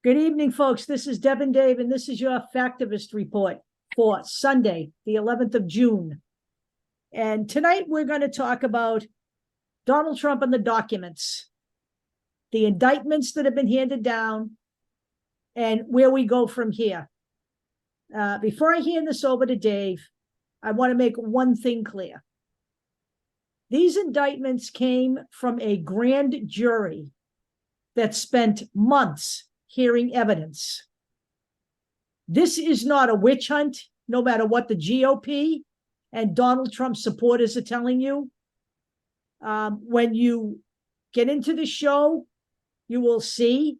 Good evening, folks. This is Deb and Dave, and this is your Factivist report for Sunday, the 11th of June. And tonight we're going to talk about Donald Trump and the documents, the indictments that have been handed down, and where we go from here. Before I hand this over to Dave, I want to make one thing clear. These indictments came from a grand jury that spent months hearing evidence. This is not a witch hunt, no matter what the GOP and Donald Trump supporters are telling you. When you get into the show, you will see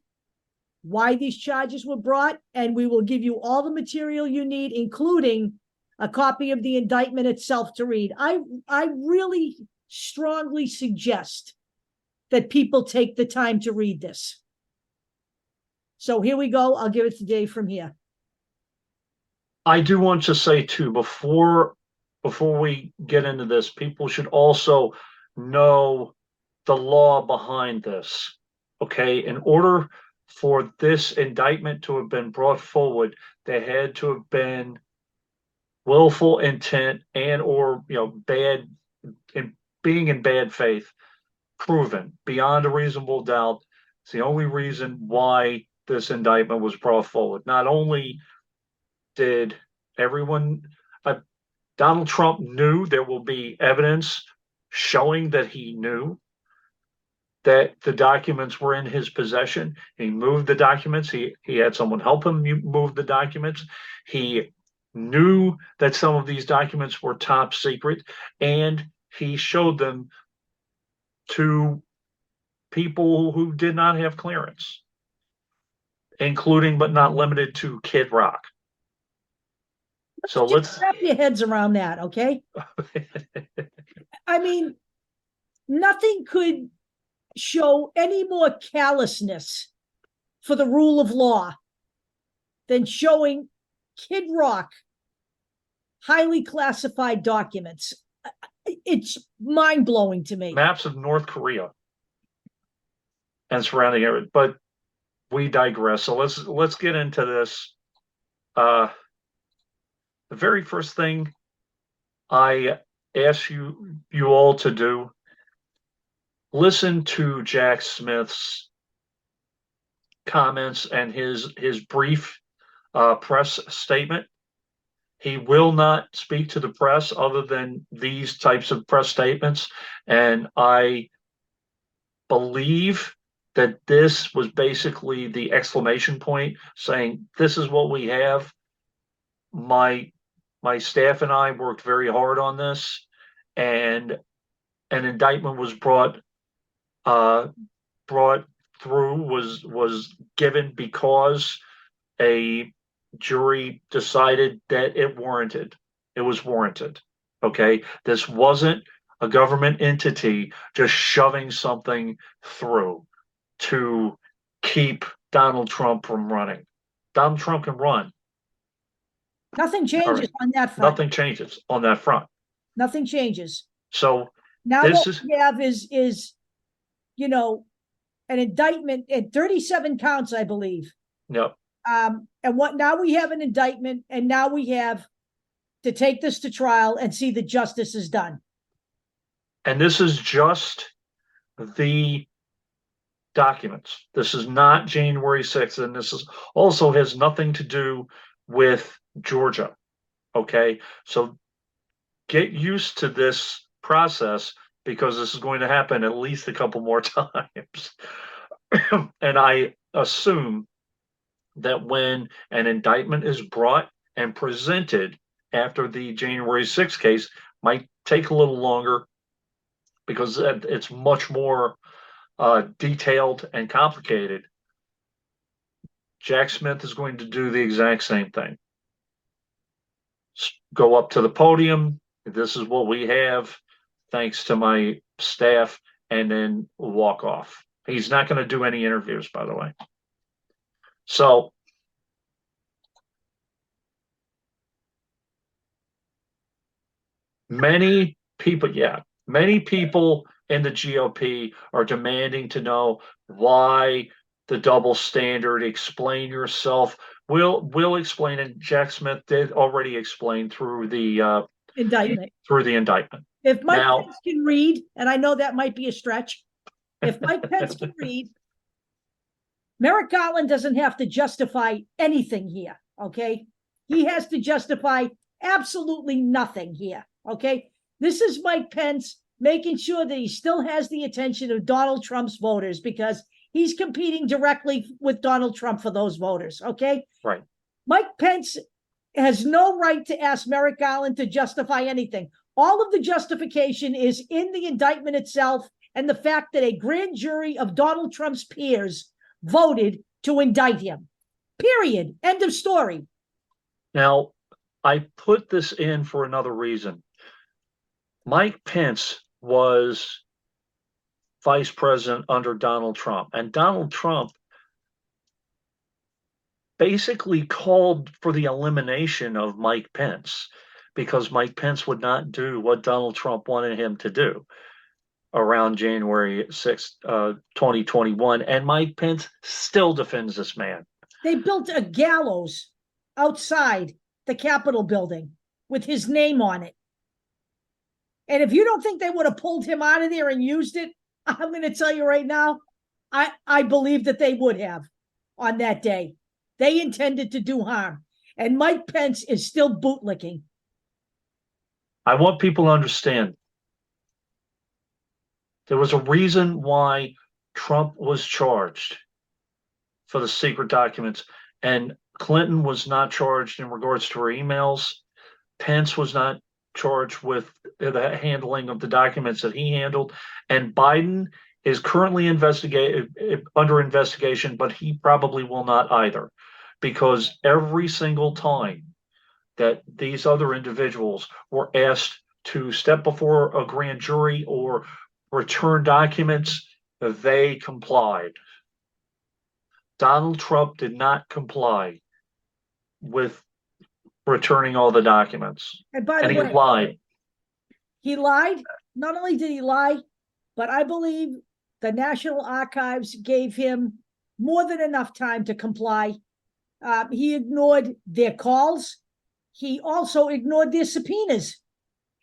why these charges were brought, and we will give you all the material you need, including a copy of the indictment itself to read. I really strongly suggest that people take the time to read this. So here we go. I'll give it to Dave from here. I do want to say too, before we get into this, people should also know the law behind this. Okay, in order for this indictment to have been brought forward, there had to have been willful intent and or bad in being in bad faith proven beyond a reasonable doubt. It's the only reason why this indictment was brought forward. Not only did Donald Trump knew there will be evidence showing that he knew that the documents were in his possession. He moved the documents. He had someone help him move the documents. He knew that some of these documents were top secret, and he showed them to people who did not have clearance, including but not limited to Kid Rock. So let's wrap your heads around that, okay? I mean, nothing could show any more callousness for the rule of law than showing Kid Rock highly classified documents. It's mind-blowing to me. Maps of North Korea and surrounding areas, but we digress. So let's get into this. The very first thing I ask you all to do, listen to Jack Smith's comments and his brief press statement. He will not speak to the press other than these types of press statements, and I believe that this was basically the exclamation point saying, this is what we have. My staff and I worked very hard on this, and an indictment was brought through, was given because a jury decided that it was warranted. Okay, this wasn't a government entity just shoving something through to keep Donald Trump from running. Donald Trump can run. Nothing changes on that front. Nothing changes on that front. Nothing changes. So now what we have is an indictment at 37 counts, I believe. Yep. And now we have an indictment, and now we have to take this to trial and see that justice is done. And this is just the documents. This is not January 6th, and this is also has nothing to do with Georgia. Okay, so get used to this process because this is going to happen at least a couple more times. And I assume that when an indictment is brought and presented after the January 6th case, might take a little longer because it's much more detailed and complicated. Jack Smith is going to do the exact same thing. Go up to the podium. This is what we have, thanks to my staff, and then walk off. He's not going to do any interviews, by the way. So many people in the GOP are demanding to know why the double standard, explain yourself. We'll explain, and Jack Smith did already explain through the Indictment. If Mike Now, Pence can read, and I know that might be a stretch, if Mike Pence can read, Merrick Garland doesn't have to justify anything here, okay? He has to justify absolutely nothing here, okay? This is Mike Pence making sure that he still has the attention of Donald Trump's voters because he's competing directly with Donald Trump for those voters, okay? right. Mike Pence has no right to ask Merrick Garland to justify anything. All of the justification is in the indictment itself and the fact that a grand jury of Donald Trump's peers voted to indict him. Period. End of story. Now, I put this in for another reason. Mike Pence was vice president under Donald Trump, and Donald Trump basically called for the elimination of Mike Pence because Mike Pence would not do what Donald Trump wanted him to do around January 6th, 2021. And Mike Pence still defends this man. They built a gallows outside the Capitol building with his name on it. And if you don't think they would have pulled him out of there and used it, I'm going to tell you right now, I believe that they would have on that day. They intended to do harm. And Mike Pence is still bootlicking. I want people to understand there was a reason why Trump was charged for the secret documents, and Clinton was not charged in regards to her emails. Pence was not charged with the handling of the documents that he handled, and Biden is currently under investigation, but he probably will not either, because every single time that these other individuals were asked to step before a grand jury or return documents, they complied. Donald Trump did not comply with returning all the documents. And by the way, he lied. He lied. Not only did he lie, but I believe the National Archives gave him more than enough time to comply. He ignored their calls. He also ignored their subpoenas.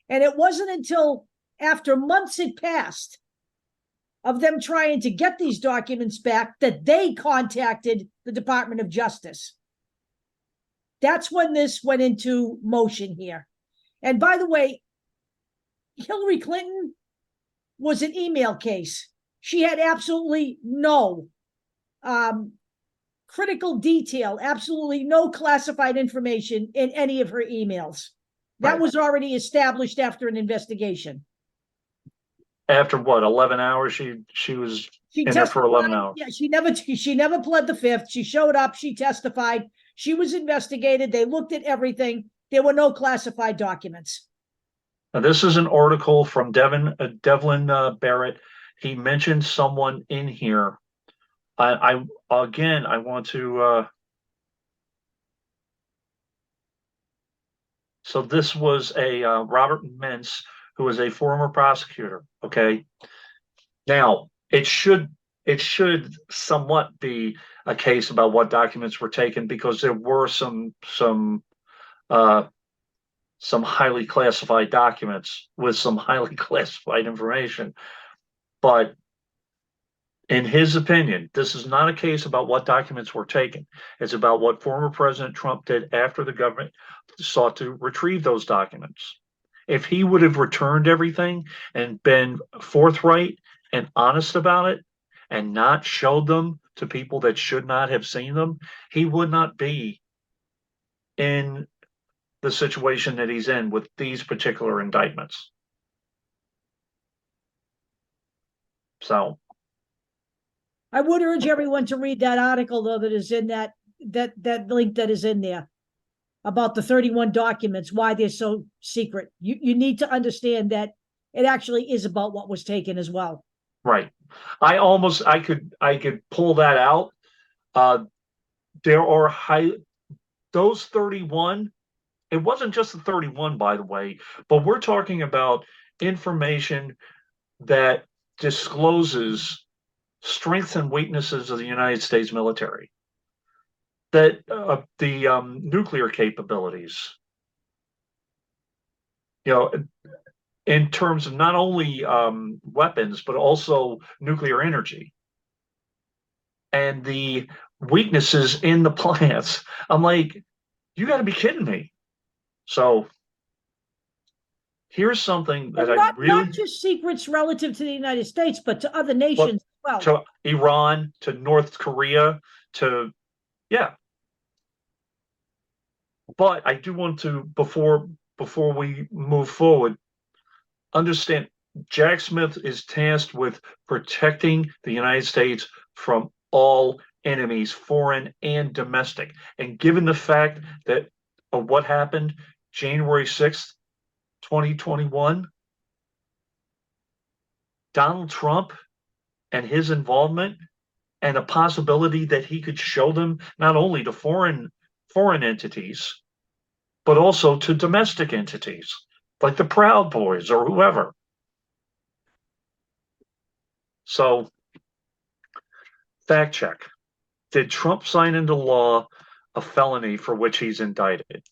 And it wasn't until after months had passed of them trying to get these documents back that they contacted the Department of Justice. That's when this went into motion here. And by the way, Hillary Clinton was an email case. She had absolutely no critical detail, absolutely no classified information in any of her emails. That was already established after an investigation. After what, 11 hours? She was in there for 11 hours. Yeah, she never pled the fifth. She showed up, she testified, she was investigated, they looked at everything. There were no classified documents. Now, this is an article from Devlin Barrett. He mentioned someone in here. I want to. So this was a Robert Mintz, who was a former prosecutor. Okay, now it should somewhat be a case about what documents were taken, because there were some highly classified documents with some highly classified information. But in his opinion, this is not a case about what documents were taken. It's about what former President Trump did after the government sought to retrieve those documents. If he would have returned everything and been forthright and honest about it and not showed them to people that should not have seen them, he would not be in the situation that he's in with these particular indictments. So I would urge everyone to read that article, though, that is in that link that is in there about the 31 documents, why they're so secret. You need to understand that it actually is about what was taken as well. Right. I could pull that out. There are those 31. It wasn't just the 31, by the way, but we're talking about information that discloses strengths and weaknesses of the United States military, that the nuclear capabilities, you know, in terms of not only weapons, but also nuclear energy, and the weaknesses in the plants. I'm like, you got to be kidding me. So here's something that And I not really, just secrets relative to the United States, but to other but nations as well. to Iran, to North Korea, to, yeah. But I do want to, before we move forward, understand Jack Smith is tasked with protecting the United States from all enemies, foreign and domestic. And given the fact that of what happened January 6th, 2021, Donald Trump and his involvement, and the possibility that he could show them not only to foreign entities, but also to domestic entities like the Proud Boys or whoever. So, fact check. Did Trump sign into law a felony for which he's indicted?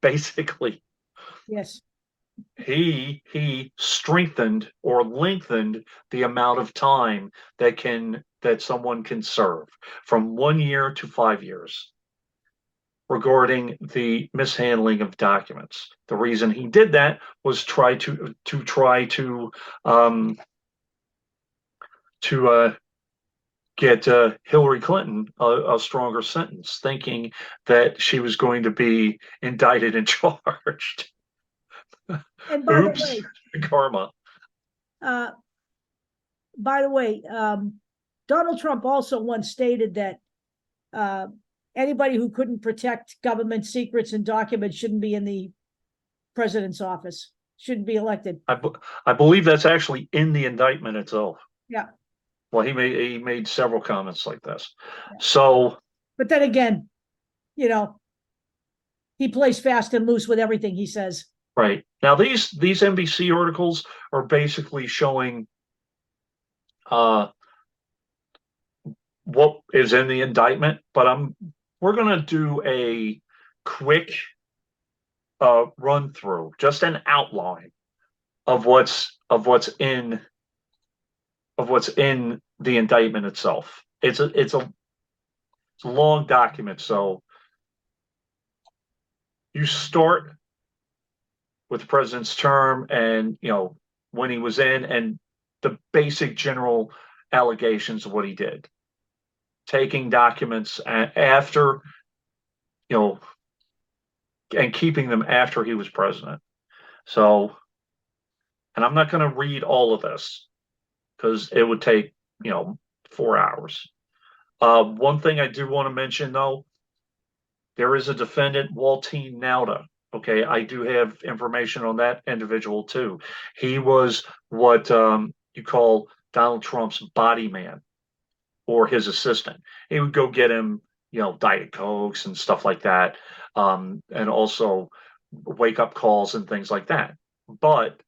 Basically, Yes. he strengthened or lengthened the amount of time that someone can serve from 1 year to 5 years regarding the mishandling of documents. The reason he did that was try to get Hillary Clinton a stronger sentence, thinking that she was going to be indicted and charged. And by Oops, the way, karma. uh, by the way, Donald Trump also once stated that anybody who couldn't protect government secrets and documents shouldn't be in the president's office, shouldn't be elected. I believe that's actually in the indictment itself. Yeah. Well, he made several comments like this. Yeah. So, but then again, he plays fast and loose with everything he says. Right. Now these NBC articles are basically showing what is in the indictment, but we're going to do a quick run through, just an outline of what's in the indictment itself. It's a long document, so you start with the president's term and when he was in and the basic general allegations of what he did, taking documents after and keeping them after he was president. So, and I'm not going to read all of this because it would take 4 hours. One thing I do want to mention though, there is a defendant, Waltine Nauta. Okay, I do have information on that individual too. He was what you call Donald Trump's body man or his assistant. He would go get him, Diet Cokes and stuff like that, and also wake up calls and things like that. But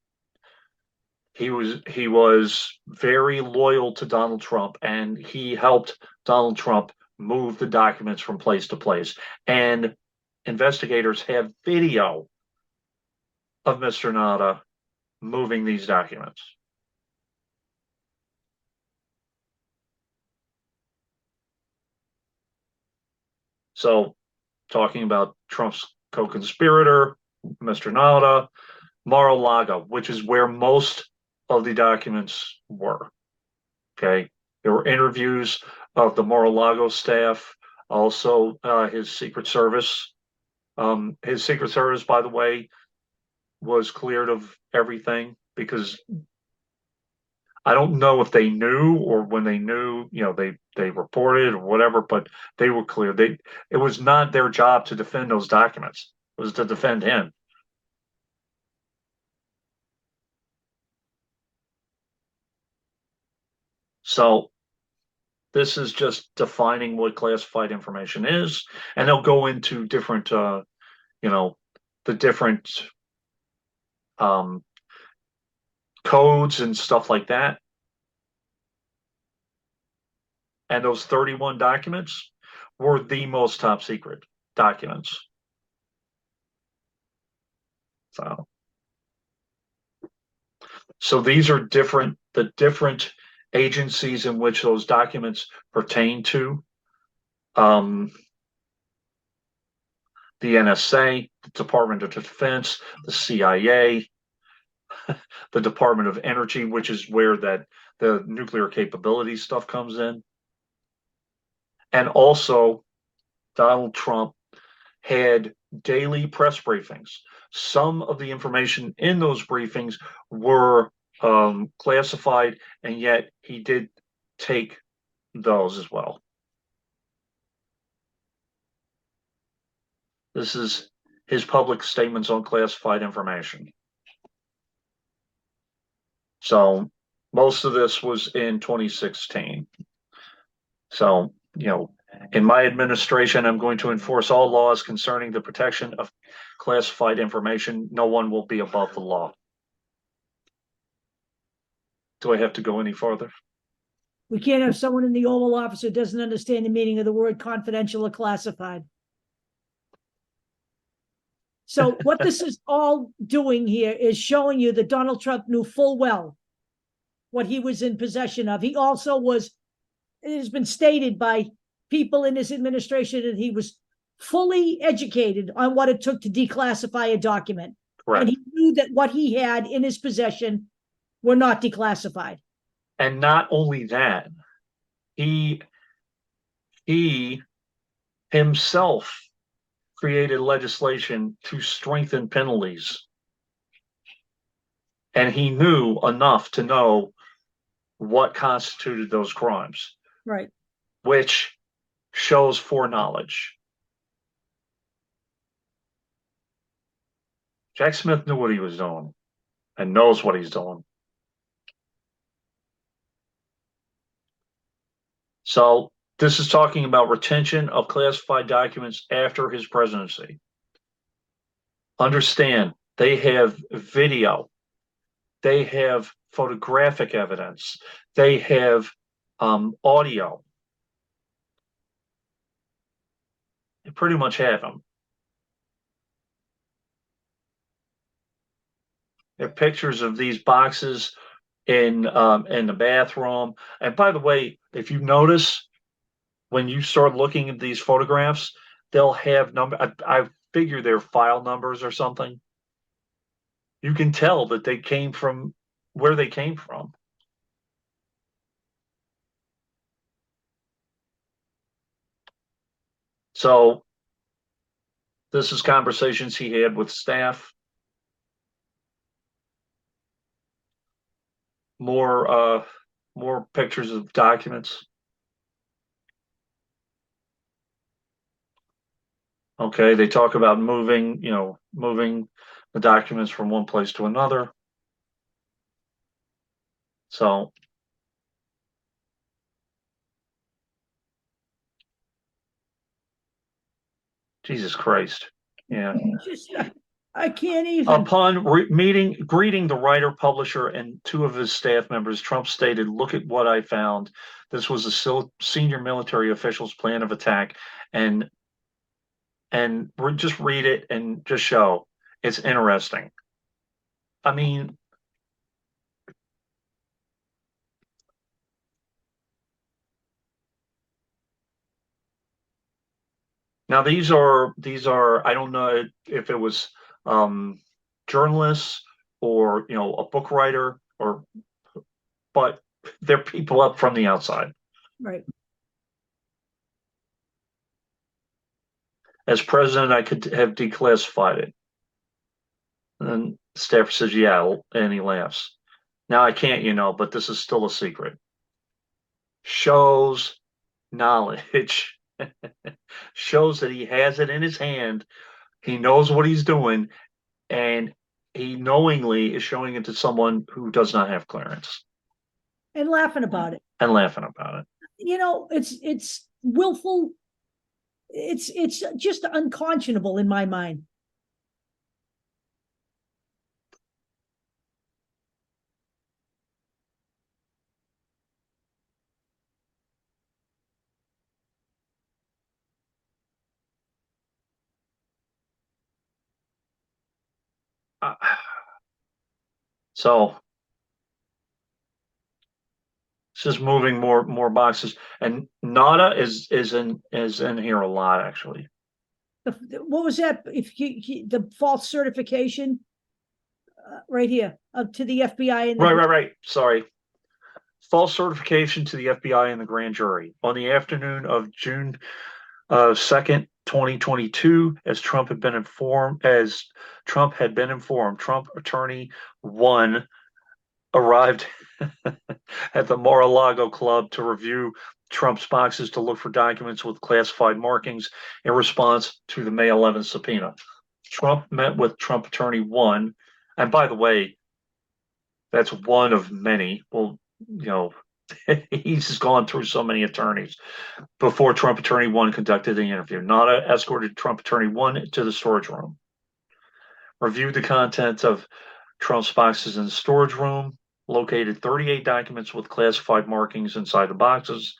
he was very loyal to Donald Trump, and he helped Donald Trump move the documents from place to place. And investigators have video of Mr. Nauta moving these documents. So, talking about Trump's co-conspirator, Mr. Nauta, Mar-a-Lago, which is where most of the documents were. Okay, there were interviews of the Mar-a-Lago staff, also his Secret Service. His Secret Service, by the way, was cleared of everything because I don't know if they knew or when they knew, they reported or whatever, but they were clear. It was not their job to defend those documents. It was to defend him. So this is just defining what classified information is, and they'll go into different, the different codes and stuff like that. And those 31 documents were the most top secret documents. So these are the different agencies in which those documents pertain to. The NSA, the Department of Defense, the CIA, the Department of Energy, which is where the nuclear capability stuff comes in. And also, Donald Trump had daily press briefings. Some of the information in those briefings were classified, and yet he did take those as well. This is his public statements on classified information. So most of this was in 2016. So, in my administration, I'm going to enforce all laws concerning the protection of classified information. No one will be above the law. Do I have to go any farther? We can't have someone in the Oval Office who doesn't understand the meaning of the word confidential or classified. So what this is all doing here is showing you that Donald Trump knew full well what he was in possession of. He also was, it has been stated by people in his administration that he was fully educated on what it took to declassify a document. Correct. And he knew that what he had in his possession were not declassified. And not only that, he himself created legislation to strengthen penalties. And he knew enough to know what constituted those crimes. Right. Which shows foreknowledge. Jack Smith knew what he was doing and knows what he's doing. So this is talking about retention of classified documents after his presidency. Understand, they have video, they have photographic evidence, they have audio. They pretty much have them. There are pictures of these boxes in the bathroom. And by the way, if you notice, when you start looking at these photographs, they'll have I figure they're file numbers or something. You can tell that they came from where they came from. So this is conversations he had with staff. More pictures of documents. Okay, they talk about moving the documents from one place to another. So Jesus Christ. Yeah. I can't even. Upon greeting the writer, publisher, and two of his staff members, Trump stated, "Look at what I found. This was a senior military official's plan of attack." And just read it and just show. It's interesting. I mean, now these are I don't know if it was journalists or a book writer but they're people up from the outside. Right. As president, I could have declassified it. And then staffer says, "Yeah," and he laughs. Now I can't, but this is still a secret. Shows knowledge. Shows that he has it in his hand. He knows what he's doing, and he knowingly is showing it to someone who does not have clearance. And laughing about it. It's willful. It's just unconscionable in my mind. So it's just moving more boxes, and NADA is in here a lot actually. What was that? If the false certification right here to the FBI and Right. Sorry. False certification to the FBI and the grand jury on the afternoon of June 2nd, 2022, as Trump had been informed, Trump attorney one arrived at the Mar-a-Lago club to review Trump's boxes to look for documents with classified markings in response to the May 11th subpoena. Trump met with Trump attorney one, and by the way, that's one of many. Well, he's gone through so many attorneys before Trump attorney one conducted the interview. Nada escorted Trump attorney one to the storage room, reviewed the contents of Trump's boxes in the storage room, located 38 documents with classified markings inside the boxes,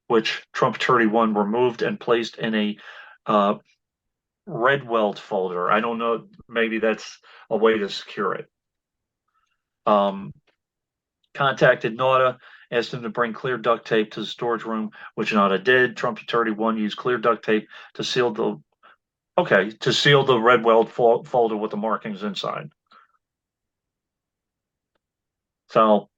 which Trump attorney one removed and placed in a red welt folder. I don't know, maybe that's a way to secure it. Contacted NADA, asked him to bring clear duct tape to the storage room, which NADA did. Trump attorney one used clear duct tape to seal the red weld folder with the markings inside. So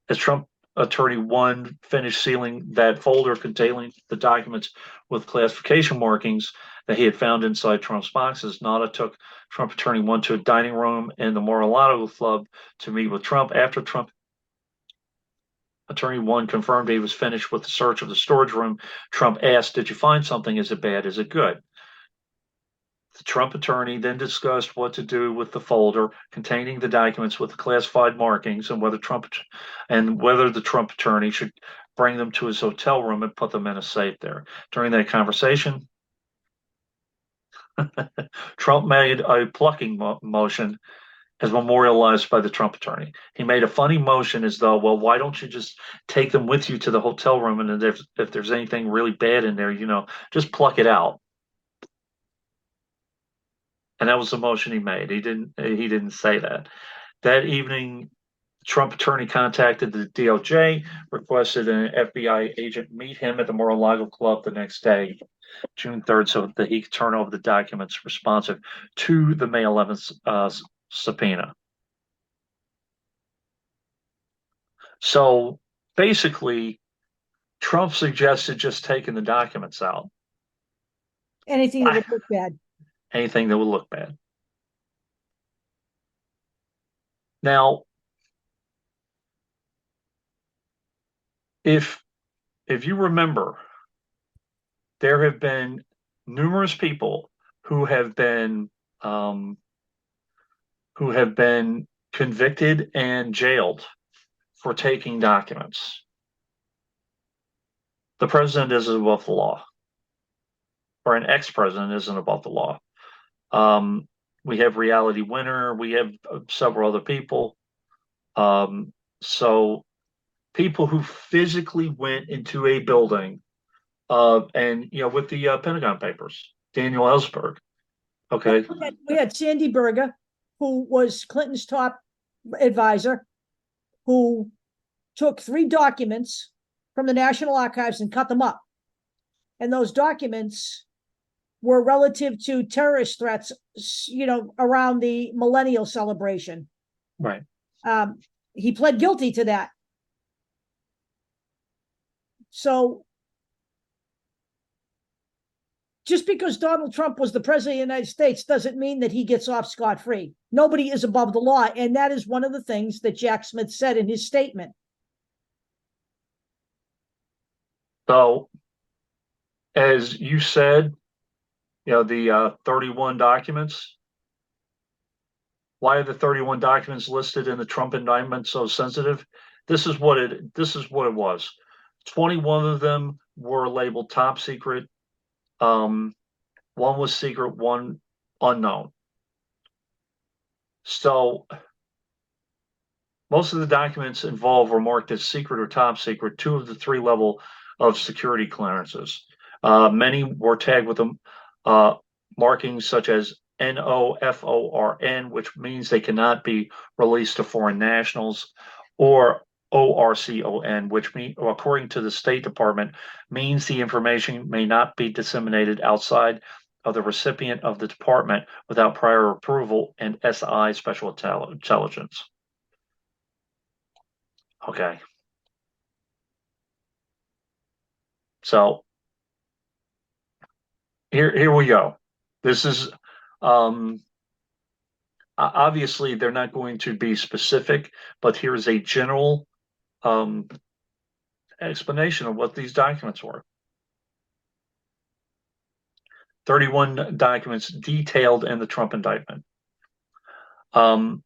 as Trump attorney one finished sealing that folder containing the documents with classification markings that he had found inside Trump's boxes, NADA took Trump attorney one to a dining room in the Mar-a-Lago club to meet with Trump. After Trump attorney one confirmed he was finished with the search of the storage room, Trump asked, "Did you find something? Is it bad? Is it good?" The Trump attorney then discussed what to do with the folder containing the documents with the classified markings and whether the Trump attorney should bring them to his hotel room and put them in a safe there. During that conversation, Trump made a plucking motion as memorialized by the Trump attorney. He made a funny motion as though, well, why don't you just take them with you to the hotel room, and if there's anything really bad in there, just pluck it out. And that was the motion he made. He didn't say that. That evening, Trump attorney contacted the DOJ, requested an FBI agent meet him at the Mar-a-Lago club the next day, June 3rd, so that he could turn over the documents responsive to the May 11th subpoena. So basically, Trump suggested just taking the documents out. anything that would look bad. Anything that would look bad. Now, if you remember, there have been numerous people who have been convicted and jailed for taking documents. The president isn't above the law, or an ex-president isn't above the law. We have Reality Winner. We have several other people. So people who physically went into a building, and with the Pentagon Papers, Daniel Ellsberg. Okay. We had Sandy Berger, who was Clinton's top advisor, who took 3 documents from the National Archives and cut them up. And those documents were relative to terrorist threats, around the millennial celebration. Right. He pled guilty to that. So just because Donald Trump was the president of the United States doesn't mean that he gets off scot-free. Nobody is above the law. And that is one of the things that Jack Smith said in his statement. So, as you said, the 31 documents. Why are the 31 documents listed in the Trump indictment so sensitive? This is what it was. 21 of them were labeled top secret. One was secret, one unknown. So most of the documents involved were marked as secret or top secret, 2 of the 3 level of security clearances. Many were tagged with them markings such as NOFORN, which means they cannot be released to foreign nationals, or ORCON, which according to the State Department, means the information may not be disseminated outside of the recipient of the department without prior approval and SI special intelligence. Okay. So here we go. This is obviously they're not going to be specific, but here's a general explanation of what these documents were. 31 documents detailed in the Trump indictment. The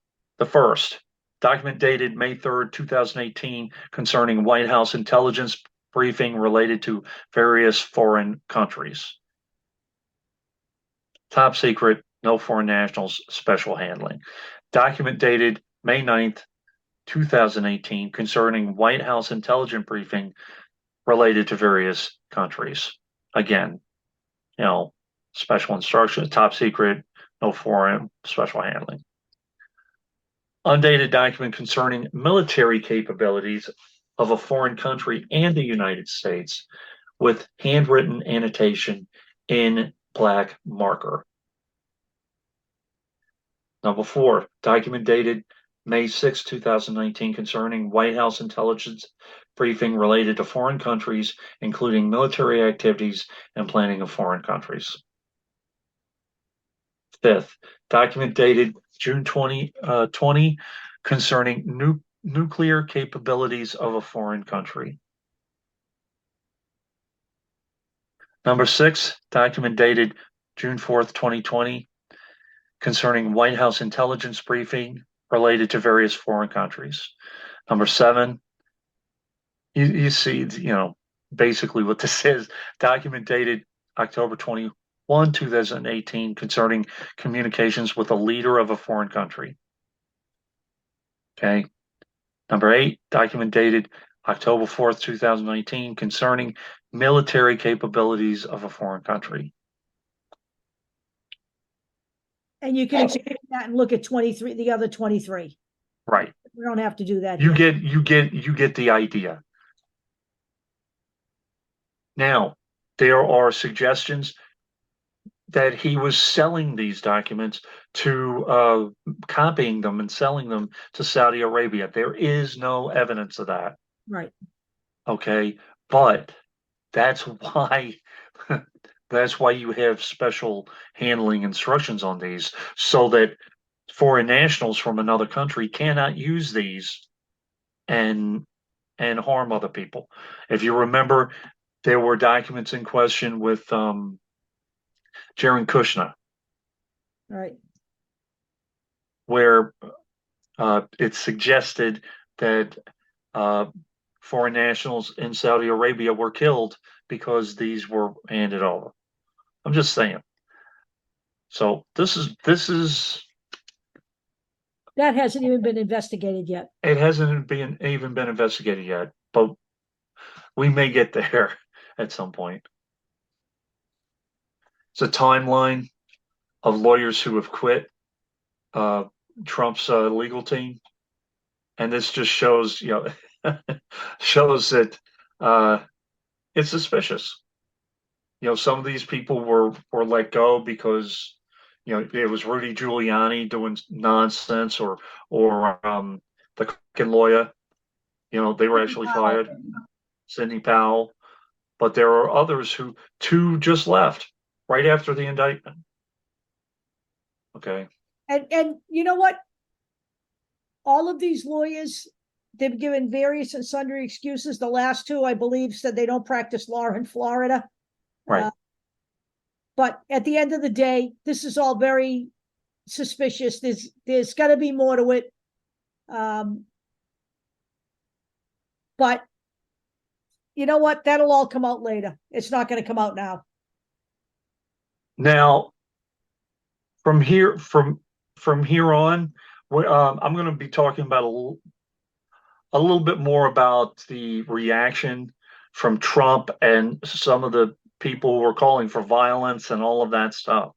first document dated May 3rd, 2018, concerning White House intelligence briefing related to various foreign countries. Top secret, no foreign nationals, special handling. Document dated May 9th, 2018, concerning White House intelligence briefing related to various countries. Again, special instructions, top secret, no foreign, special handling. Undated document concerning military capabilities of a foreign country and the United States with handwritten annotation in black marker. Number 4, document dated May 6, 2019, concerning White House intelligence briefing related to foreign countries, including military activities and planning of foreign countries. 5th, document dated June 2020, concerning nuclear capabilities of a foreign country. Number 6, document dated June 4th, 2020, concerning White House intelligence briefing related to various foreign countries. Number 7, you see, basically what this is. Document dated October 21, 2018, concerning communications with a leader of a foreign country. Okay. Number 8, document dated October 4th, 2019, concerning military capabilities of a foreign country. And you can expand that and look at 23, the other 23. Right. We don't have to do that. You get the idea. Now, there are suggestions that he was selling these documents to copying them and selling them to Saudi Arabia. There is no evidence of that. Right. Okay. But that's why you have special handling instructions on these, so that foreign nationals from another country cannot use these and harm other people. If you remember, there were documents in question with Jared Kushner, right, where it suggested that foreign nationals in Saudi Arabia were killed because these were handed over. I'm just saying. So this is that hasn't even been investigated yet. It hasn't even been investigated yet, but we may get there at some point. It's a timeline of lawyers who have quit Trump's legal team, and this just shows, shows that it's suspicious. Some of these people were let go because it was Rudy Giuliani doing nonsense, or the fucking lawyer. They were actually fired. Sidney Powell. But there are others who just left right after the indictment. Okay. And you know what? All of these lawyers, they've given various and sundry excuses. The last two, I believe, said they don't practice law in Florida. Right. But at the end of the day, this is all very suspicious. There's got to be more to it. But you know what? That'll all come out later. It's not going to come out now. Now, from here on, I'm going to be talking about a little bit more about the reaction from Trump and some of the people who are calling for violence and all of that stuff.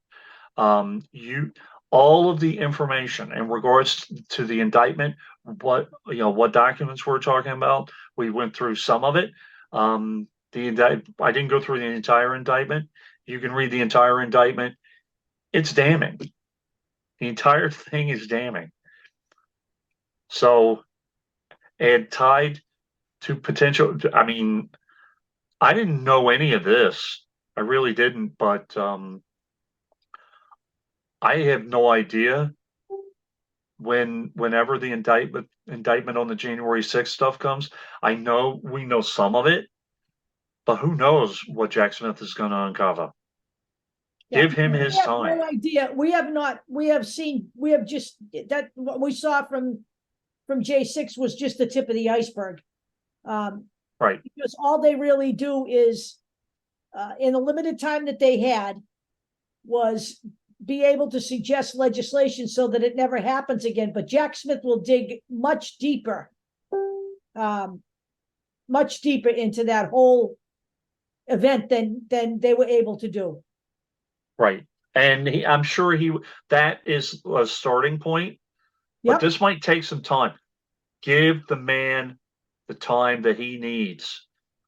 You all of the information in regards to the indictment, what documents we're talking about. We went through some of it. I didn't go through the entire indictment. You can read the entire indictment. It's damning. The entire thing is damning. So, and tied to potential. I mean, I didn't know any of this. I really didn't, but I have no idea whenever the indictment on the January 6th stuff comes. I know we know some of it, but who knows what Jack Smith is going to uncover. Yeah. Give him his time. No idea. We have just that what we saw from J6 was just the tip of the iceberg. Right. Because all they really do is, in the limited time that they had, was be able to suggest legislation so that it never happens again. But Jack Smith will dig much deeper into that whole event than they were able to do. Right. And I'm sure that is a starting point, but Yep. this might take some time. Give the man the time that he needs.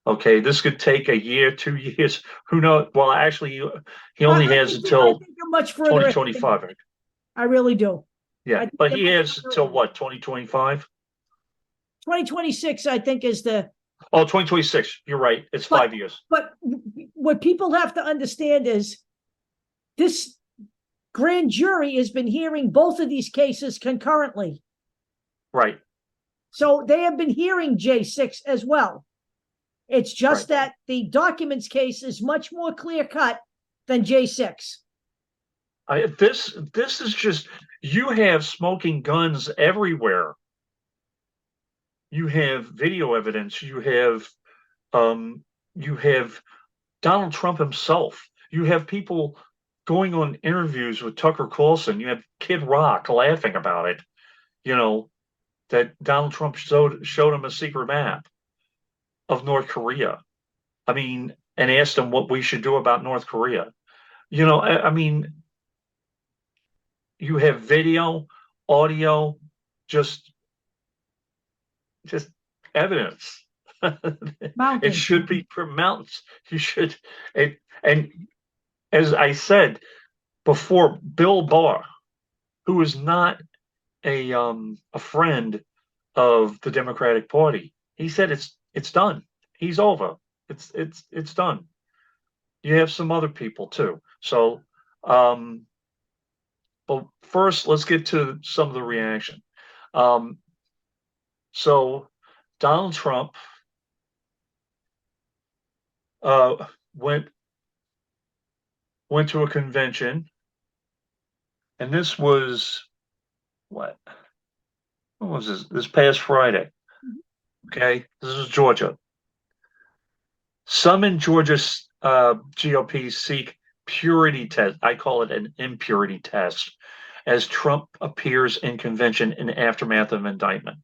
Okay, this could take a year, 2 years. Who knows? Well, actually, he only has until 2025. I really do. Yeah, but he has until what, 2025? 2026, I think, is the. Oh, 2026. You're right. It's 5 years. But what people have to understand is this grand jury has been hearing both of these cases concurrently. Right. So they have been hearing J6 as well. It's just that the documents case is much more clear cut than J6. This is just, you have smoking guns everywhere. You have video evidence. You have Donald Trump himself. You have people going on interviews with Tucker Carlson. You have Kid Rock laughing about it. That Donald Trump showed him a secret map of North Korea. I mean, and asked him what we should do about North Korea. I mean, you have video, audio, just evidence. It should be mountains. You should, and as I said before, Bill Barr, who is not a friend of the Democratic Party, he said it's done. He's over. It's done. You have some other people too. So, but first, let's get to some of the reaction. So, Donald Trump went to a convention, and this was what was this? This past Friday. Okay, this is Georgia. Some in Georgia's GOP seek purity test. I call it an impurity test, as Trump appears in convention in aftermath of indictment.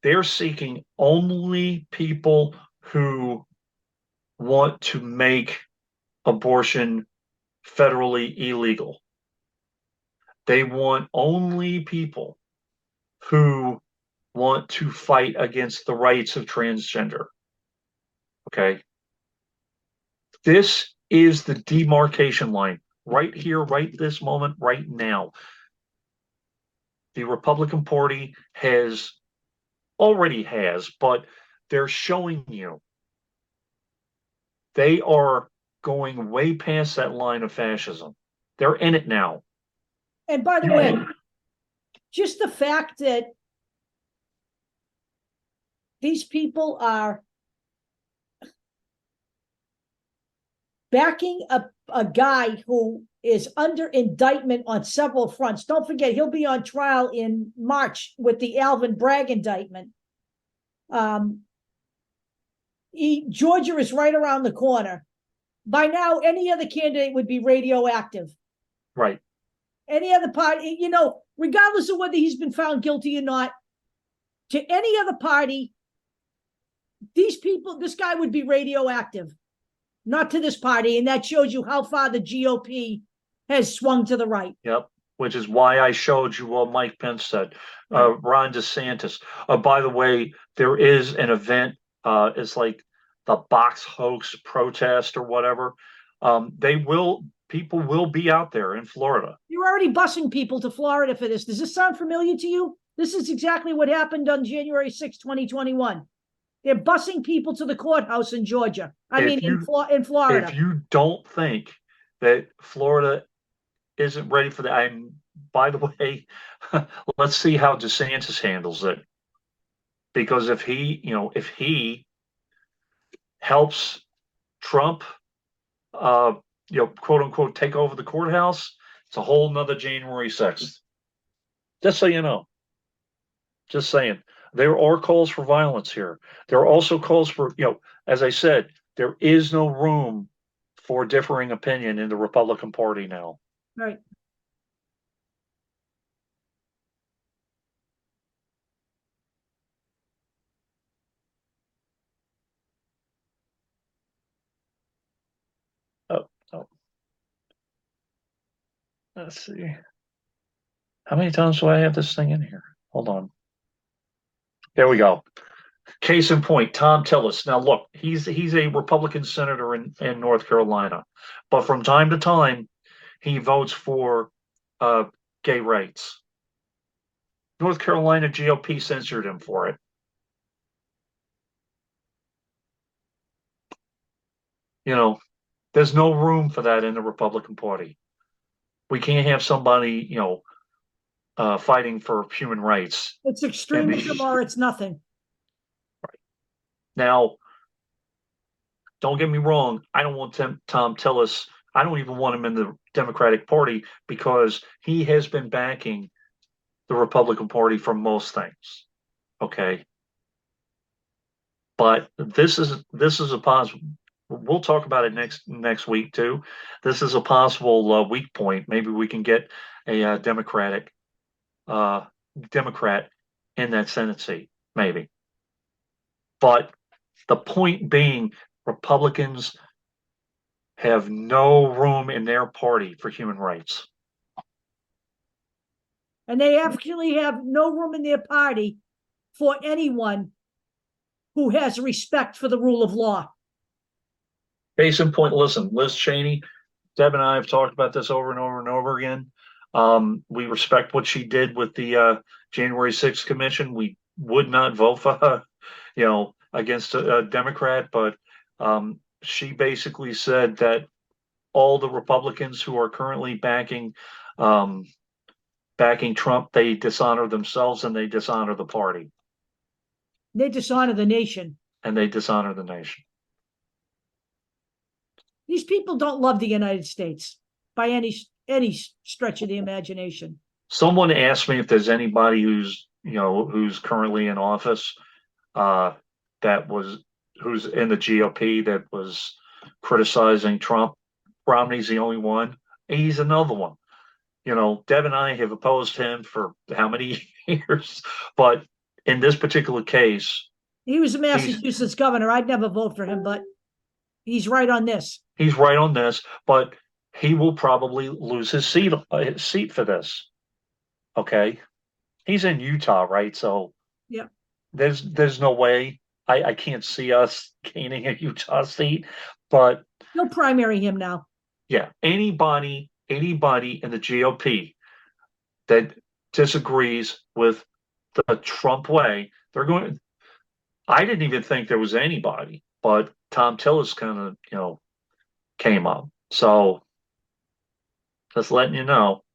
They're seeking only people who want to make abortion federally illegal. They want only people who want to fight against the rights of transgender. Okay. This is the demarcation line right here, right this moment, right now. The Republican Party already has, but they're showing you they are going way past that line of fascism. They're in it now. And by the way, just the fact that these people are backing a guy who is under indictment on several fronts. Don't forget, he'll be on trial in March with the Alvin Bragg indictment. Georgia is right around the corner. By now, any other candidate would be radioactive. Right. Any other party, regardless of whether he's been found guilty or not, to any other party, this guy would be radioactive. Not to this party, and that shows you how far the GOP has swung to the right. Yep. Which is why I showed you what Mike Pence said. Ron DeSantis. By the way, there is an event. It's like the box hoax protest or whatever. People will be out there in Florida. You're already busing people to Florida for this. Does this sound familiar to you? This is exactly what happened on January 6, 2021. They're busing people to the courthouse in Georgia. In Florida. If you don't think that Florida isn't ready for that, by the way, let's see how DeSantis handles it. Because if he helps Trump, quote unquote, take over the courthouse, it's a whole nother January 6th. Just so you know. Just saying. There are calls for violence here. There are also calls for, as I said, there is no room for differing opinion in the Republican Party now. Right. Oh. Let's see. How many times do I have this thing in here? Hold on. There we go. Case in point, Tom Tillis. Now look, he's a Republican senator in North Carolina, but from time to time he votes for gay rights. North Carolina GOP censored him for it. There's no room for that in the Republican Party. We can't have somebody, fighting for human rights. It's extremism or it's nothing. Right. Now, don't get me wrong. I don't want Tom Tillis. I don't even want him in the Democratic Party because he has been backing the Republican Party for most things. Okay. But this is a possible. We'll talk about it next week too. This is a possible weak point. Maybe we can get a Democrat in that Senate seat, maybe. But the point being, Republicans have no room in their party for human rights. And they actually have no room in their party for anyone who has respect for the rule of law. Case in point, listen, Liz Cheney, Deb and I have talked about this over and over and over again. We respect what she did with the January 6th commission. We would not vote for her, against a Democrat, but she basically said that all the Republicans who are currently backing Trump, they dishonor themselves and they dishonor the party. They dishonor the nation. And they dishonor the nation. These people don't love the United States by any stretch of the imagination. Someone asked me if there's anybody who's currently in office who's in the GOP that was criticizing Trump. Romney's the only one. He's another one. Deb and I have opposed him for how many years? But in this particular case, he was a Massachusetts governor. I'd never vote for him, but he's right on this. He's right on this, but he will probably lose his seat for this. Okay, he's in Utah, right? So yeah, there's no way. I can't see us gaining a Utah seat, but they'll primary him now. Yeah, anybody in the GOP that disagrees with the Trump way, they're going. I didn't even think there was anybody, but Tom Tillis kind of, came up. So just letting you know.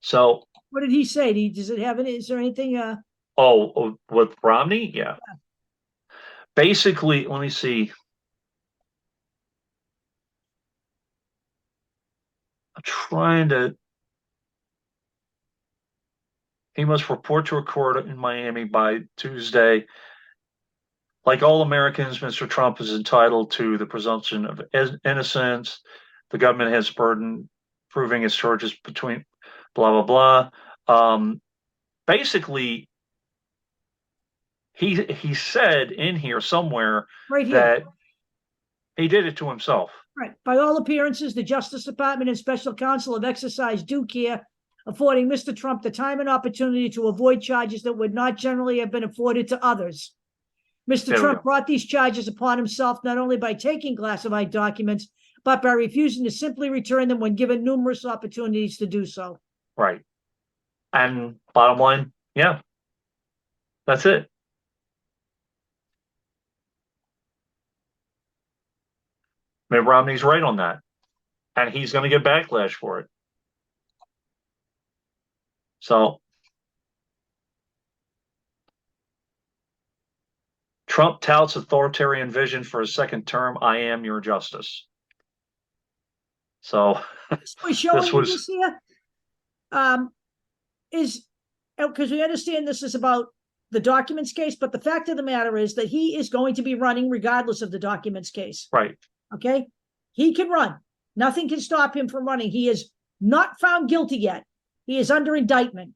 So what did he say? Does it have any? Is there anything? With Romney, yeah. Basically, let me see. I'm trying to. He must report to a court in Miami by Tuesday. Like all Americans, Mr. Trump is entitled to the presumption of innocence. The government has burden proving his charges between blah, blah, blah. Basically, he said in here somewhere right here that he did it to himself. Right. By all appearances, the Justice Department and Special Counsel have exercised due care, affording Mr. Trump the time and opportunity to avoid charges that would not generally have been afforded to others. Mr. Trump brought these charges upon himself not only by taking classified documents, but by refusing to simply return them when given numerous opportunities to do so. Right. And bottom line, yeah, that's it. Mitt Romney's right on that. And he's going to get backlash for it. So Trump touts authoritarian vision for a second term. I am your justice. So we're showing you this here is because we understand this is about the documents case, but the fact of the matter is that he is going to be running regardless of the documents case. Right. Okay. He can run. Nothing can stop him from running. He is not found guilty yet. He is under indictment.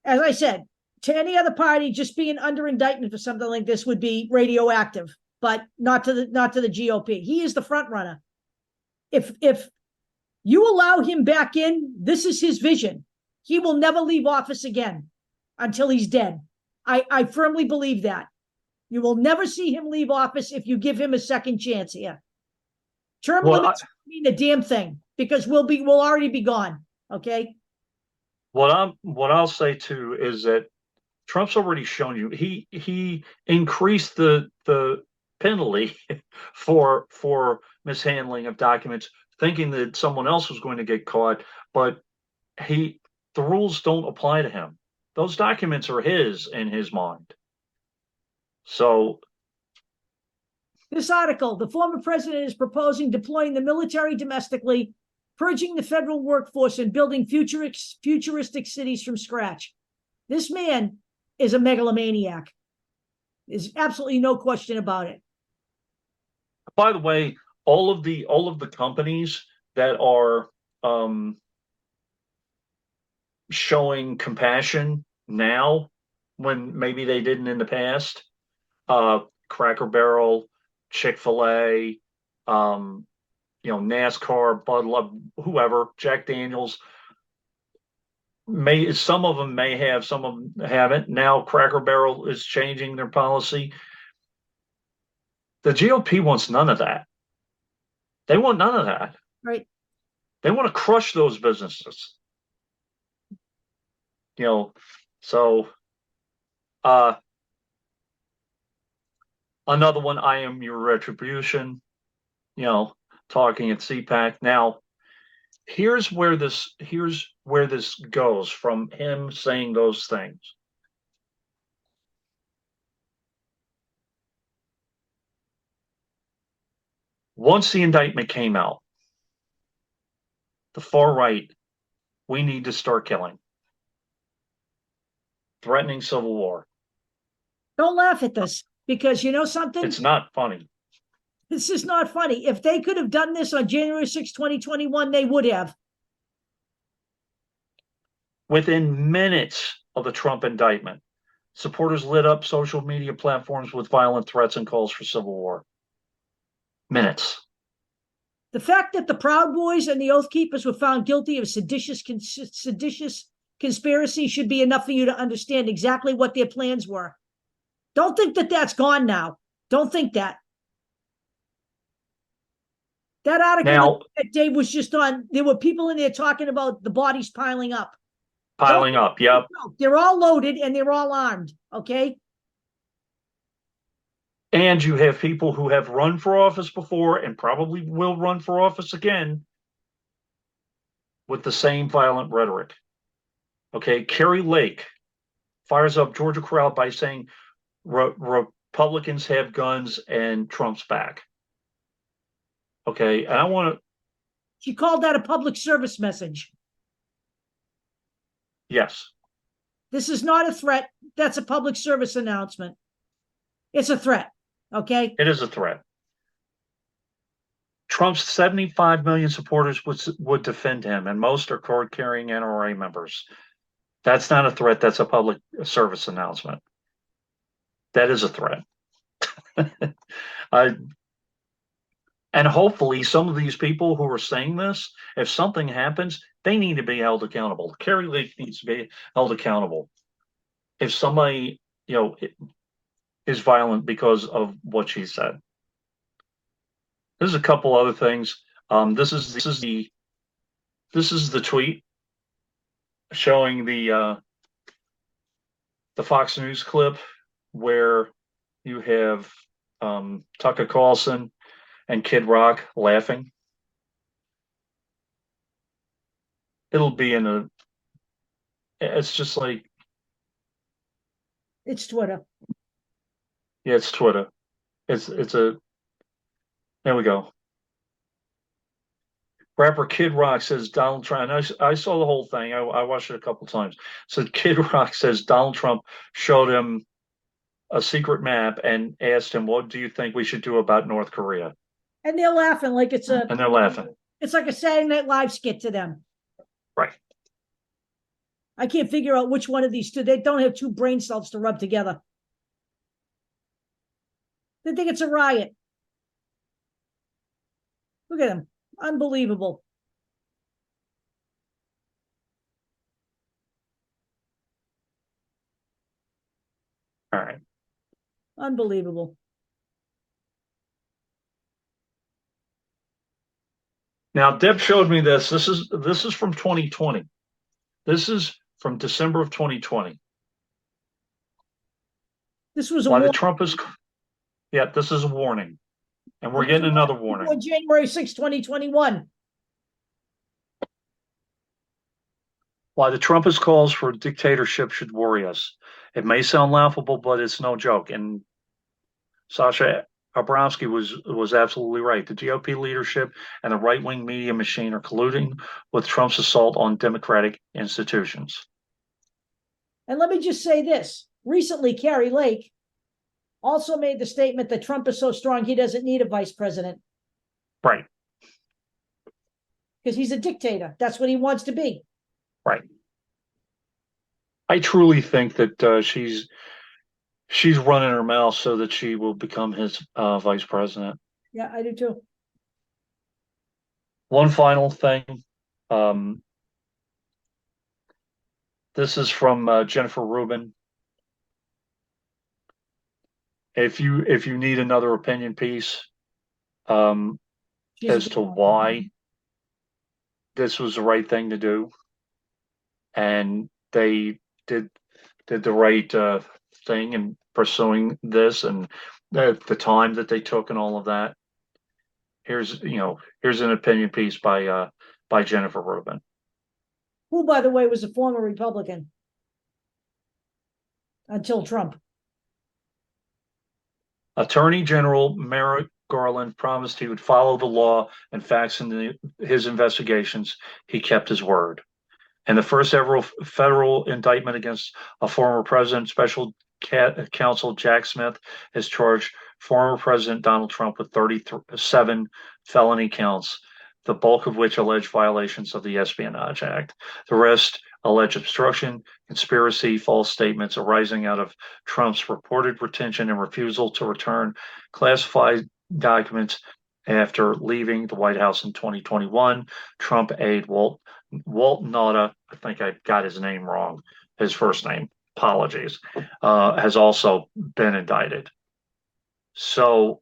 As I said, to any other party, just being under indictment for something like this would be radioactive, but not to the GOP. He is the front runner. If you allow him back in, this is his vision. He will never leave office again until he's dead. I firmly believe that. You will never see him leave office if you give him a second chance here. Term limits mean a damn thing because we'll already be gone. Okay. What I'll say too is that Trump's already shown you he increased the penalty for mishandling of documents, thinking that someone else was going to get caught, but the rules don't apply to him. Those documents are his in his mind. So this article, the former president is proposing deploying the military domestically, purging the federal workforce, and building futuristic cities from scratch. This man is a megalomaniac. There's absolutely no question about it. By the way, all of the companies that are showing compassion now when maybe they didn't in the past, Cracker Barrel, Chick-fil-A, NASCAR, Bud Light, whoever, Jack Daniels, some of them may have, some of them haven't. Now Cracker Barrel is changing their policy. The GOP wants none of that. They want none of that. Right. They want to crush those businesses. So another one, I am your retribution, talking at CPAC. Now, here's where this goes from him saying those things. Once the indictment came out, the far right, we need to start killing, threatening civil war. Don't laugh at this, because you know something? It's not funny. This is not funny. If they could have done this on January 6, 2021, they would have. Within minutes of the Trump indictment, supporters lit up social media platforms with violent threats and calls for civil war. Minutes. The fact that the Proud Boys and the Oath Keepers were found guilty of seditious conspiracy should be enough for you to understand exactly what their plans were. Don't think that that's gone now. Don't think that. That article that Dave was just on, there were people in there talking about the bodies piling up. Yep. They're all loaded and they're all armed, okay? And you have people who have run for office before and probably will run for office again with the same violent rhetoric. Okay, Carrie Lake fires up Georgia crowd by saying Republicans have guns and Trump's back. Okay, and I want to... She called that a public service message. Yes. This is not a threat. That's a public service announcement. It's a threat, okay? It is a threat. Trump's 75 million supporters would defend him, and most are card-carrying NRA members. That's not a threat. That's a public service announcement. That is a threat. And hopefully some of these people who are saying this, if something happens, they need to be held accountable. Carrie Lake needs to be held accountable. If somebody, is violent because of what she said. There's a couple other things. This is the tweet showing the Fox News clip where you have Tucker Carlson and Kid Rock laughing. It'll be it's just like, It's Twitter. yeah, it's Twitter. There we go. Rapper Kid Rock says Donald Trump, and I saw the whole thing. I watched it a couple times. So Kid Rock says Donald Trump showed him a secret map and asked him, "What do you think we should do about North Korea?" And they're laughing like And they're laughing. It's like a Saturday Night Live skit to them. Right. I can't figure out which one of these two. They don't have two brain cells to rub together. They think it's a riot. Look at them. Unbelievable. All right. Unbelievable. Now, Deb showed me this. This is from 2020. This is from December of 2020. This was a Why the warning. Trump is, yeah, this is a warning. And we're getting another warning. On January 6, 2021. Why the Trumpist calls for a dictatorship should worry us. It may sound laughable, but it's no joke. And Sasha Abramsky was absolutely right. The GOP leadership and the right-wing media machine are colluding with Trump's assault on democratic institutions. And let me just say this. Recently, Carrie Lake also made the statement that Trump is so strong he doesn't need a vice president. Right. Because he's a dictator. That's what he wants to be. Right. I truly think that she's running her mouth so that she will become his vice president. Yeah, I do too. One final thing. This is from Jennifer Rubin. If you need another opinion piece as to why this was the right thing to do, and they did the right thing in pursuing this, and the time that they took and all of that. Here's an opinion piece by Jennifer Rubin, who, by the way, was a former Republican until Trump. Attorney General Merrick Garland promised he would follow the law and facts in his investigations. He kept his word. And the first ever federal indictment against a former president, Special Counsel Jack Smith has charged former President Donald Trump with 37 felony counts, the bulk of which allege violations of the Espionage Act. The rest allege obstruction, conspiracy, false statements arising out of Trump's reported retention and refusal to return classified documents after leaving the White House in 2021. Trump aide Walt Nauta, I think I got his name wrong, his first name, apologies, has also been indicted. So,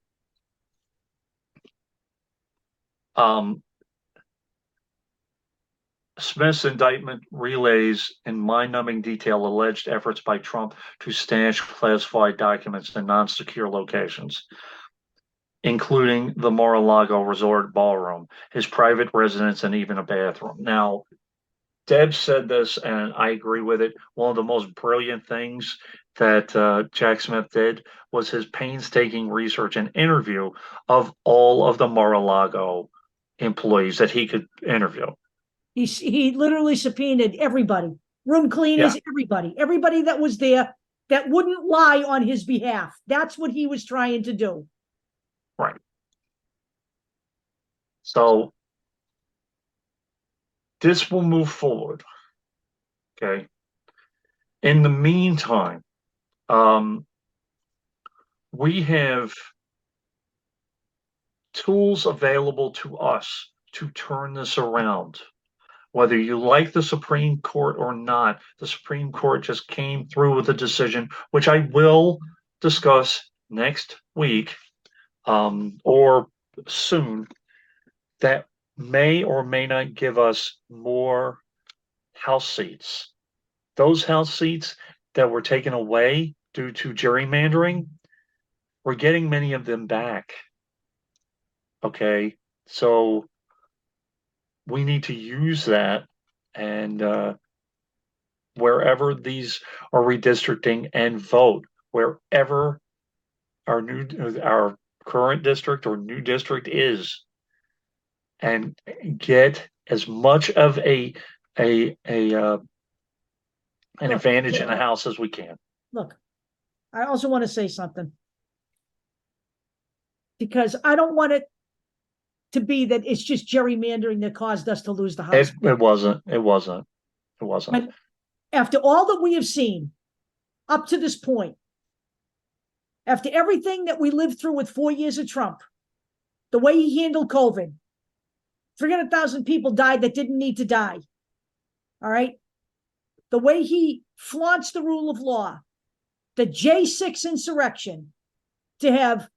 Smith's indictment relays in mind-numbing detail alleged efforts by Trump to stash classified documents in non-secure locations, including the Mar-a-Lago Resort ballroom, his private residence, and even a bathroom. Now, Deb said this, and I agree with it. One of the most brilliant things that Jack Smith did was his painstaking research and interview of all of the Mar-a-Lago employees that he could interview. He literally subpoenaed everybody, room cleaners, everybody that was there that wouldn't lie on his behalf. That's what he was trying to do. Right. So this will move forward. Okay. In the meantime, we have tools available to us to turn this around. Whether you like the Supreme Court or not, the Supreme Court just came through with a decision, which I will discuss next week or soon, that may or may not give us more House seats. Those House seats that were taken away due to gerrymandering, we're getting many of them back. Okay, so we need to use that, and wherever these are redistricting, and vote wherever our current district or new district is, and get as much of an advantage in the House as we can. Look, I also want to say something, because I don't want it to be that it's just gerrymandering that caused us to lose the House. It wasn't. But after all that we have seen up to this point, after everything that we lived through with 4 years of Trump, the way he handled COVID, 300,000 people died that didn't need to die. All right. The way he flaunts the rule of law, the J6 insurrection, to have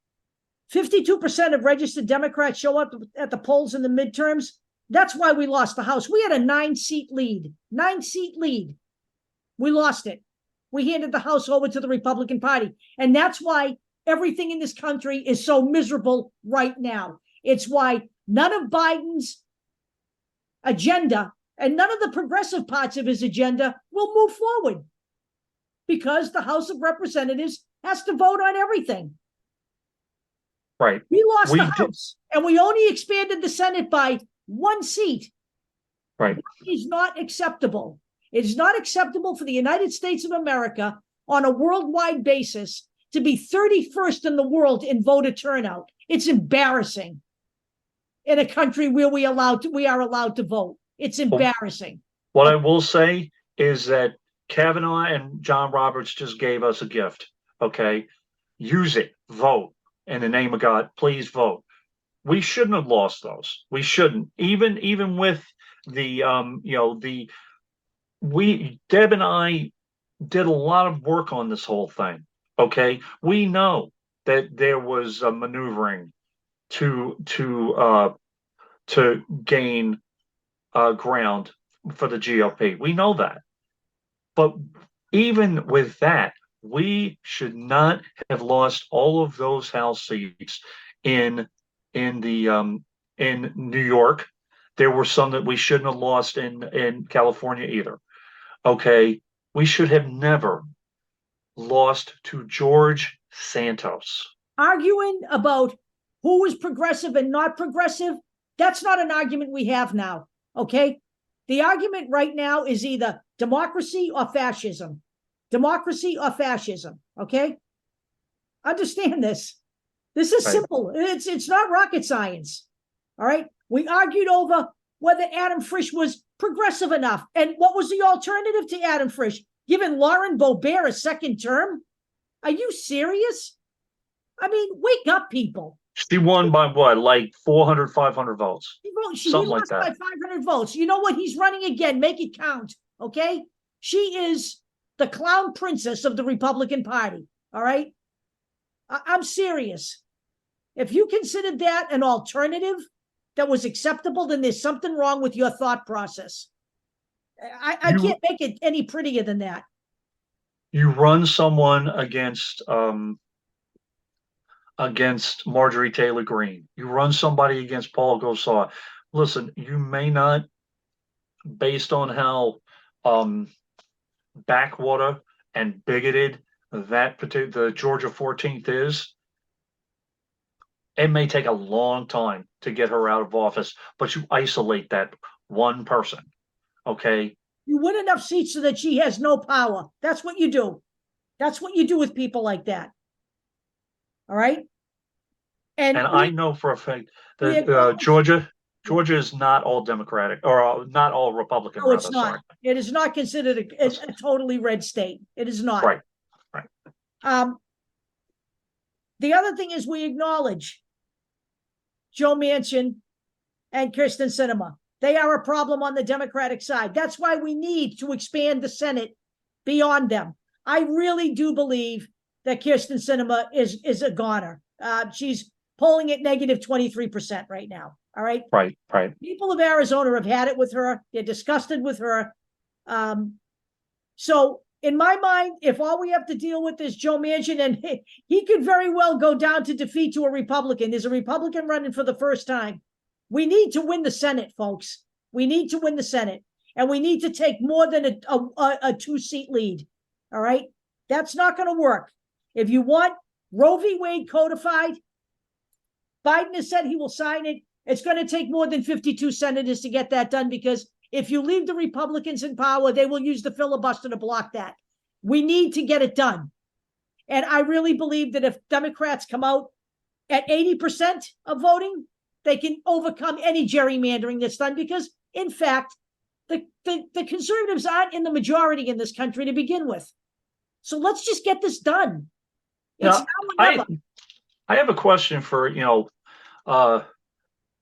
52% of registered Democrats show up at the polls in the midterms. That's why we lost the House. We had a 9-seat lead. We lost it. We handed the House over to the Republican Party. And that's why everything in this country is so miserable right now. It's why none of Biden's agenda and none of the progressive parts of his agenda will move forward, because the House of Representatives has to vote on everything. Right. We lost the House, and we only expanded the Senate by 1 seat. Right. That is not acceptable. It is not acceptable for the United States of America on a worldwide basis to be 31st in the world in voter turnout. It's embarrassing in a country where we are allowed to vote. It's embarrassing. What I will say is that Kavanaugh and John Roberts just gave us a gift. Okay, use it. Vote in the name of God. Please vote. We shouldn't have lost those. We shouldn't. Even with the Deb and I did a lot of work on this whole thing. Okay, we know that there was a maneuvering to gain ground for the GOP. We know that, but even with that, we should not have lost all of those House seats in New York. There were some that we shouldn't have lost in California either. Okay, we should have never lost to George Santos. Arguing about who is progressive and not progressive, that's not an argument we have now. Okay, the argument right now is either democracy or fascism. Democracy or fascism. Okay, understand this. This is simple. It's not rocket science. All right, we argued over whether Adam Frisch was progressive enough, and what was the alternative to Adam Frisch? Giving Lauren Boebert a second term? Are you serious? I mean, wake up, people. She won by what, like 400, 500 votes? She lost by 500 votes. You know what? He's running again. Make it count, okay? She is the clown princess of the Republican Party, all right? I'm serious. If you considered that an alternative that was acceptable, then there's something wrong with your thought process. I can't make it any prettier than that. You run someone against Marjorie Taylor Greene. You run somebody against Paul Gosar. Listen, you may not, based on how backwater and bigoted the Georgia 14th is, it may take a long time to get her out of office, but you isolate that one person, okay? You win enough seats so that she has no power. That's what you do. That's what you do with people like that. All right? And I know for a fact that Georgia is not all Democratic, or not all Republican. No, it's not. Sorry. It is not considered a totally red state. It is not. Right. The other thing is we acknowledge Joe Manchin, and Kirsten Sinema. They are a problem on the Democratic side. That's why we need to expand the Senate beyond them. I really do believe that Kirsten Sinema is a goner. She's polling at negative 23% right now. All right. Right. People of Arizona have had it with her. They're disgusted with her. So in my mind, if all we have to deal with is Joe Manchin, and he could very well go down to defeat to a Republican. There's a Republican running for the first time. We need to win the Senate, folks. We need to win the Senate. And we need to take more than a 2-seat lead. All right? That's not going to work. If you want Roe v. Wade codified, Biden has said he will sign it. It's going to take more than 52 senators to get that done, because if you leave the Republicans in power, they will use the filibuster to block that. We need to get it done. And I really believe that if Democrats come out at 80% of voting, they can overcome any gerrymandering that's done, because, in fact, the conservatives aren't in the majority in this country to begin with. So let's just get this done. It's now or never. I have a question for,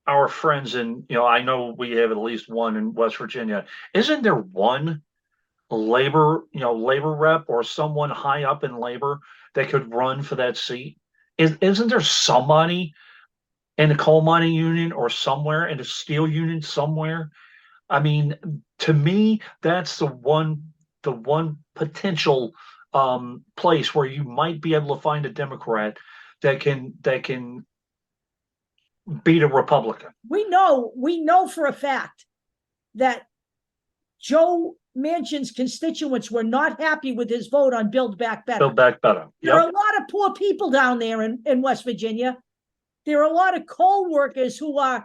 our friends in, I know we have at least one in West Virginia. Isn't there one labor rep or someone high up in labor that could run for that seat? Isn't there somebody in a coal mining union or somewhere in a steel union somewhere? I mean, to me, that's the one potential place where you might be able to find a Democrat that can beat a Republican. We know for a fact that Joe Manchin's constituents were not happy with his vote on Build Back Better. Build Back Better. Yep. There are a lot of poor people down there in West Virginia. There are a lot of coal workers who are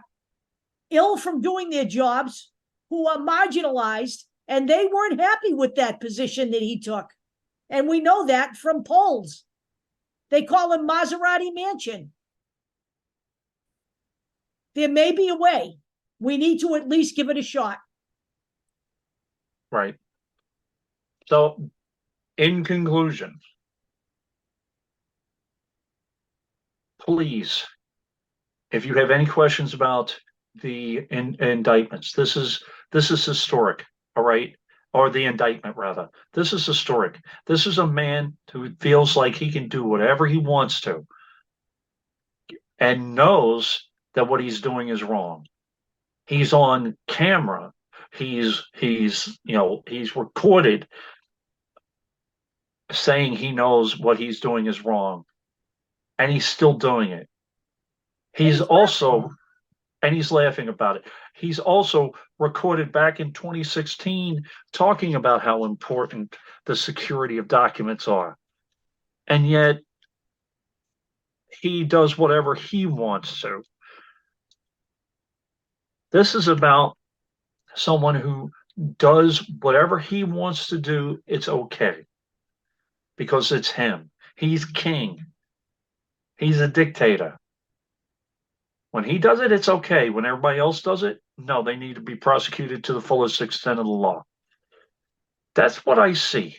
ill from doing their jobs, who are marginalized, and they weren't happy with that position that he took. And we know that from polls. They call him Maserati Manchin. There may be a way. We need to at least give it a shot. Right. So, in conclusion, please, if you have any questions about the indictments, this is historic, all right? Or the indictment, rather. This is historic. This is a man who feels like he can do whatever he wants to and knows that what he's doing is wrong. He's on camera. He's recorded saying he knows what he's doing is wrong, and he's still doing it. He's laughing about it. He's also recorded back in 2016 talking about how important the security of documents are. And yet he does whatever he wants to. This is about someone who does whatever he wants to do. It's okay because it's him. He's king. He's a dictator. When he does it, it's okay. When everybody else does it, no, they need to be prosecuted to the fullest extent of the law. That's what I see.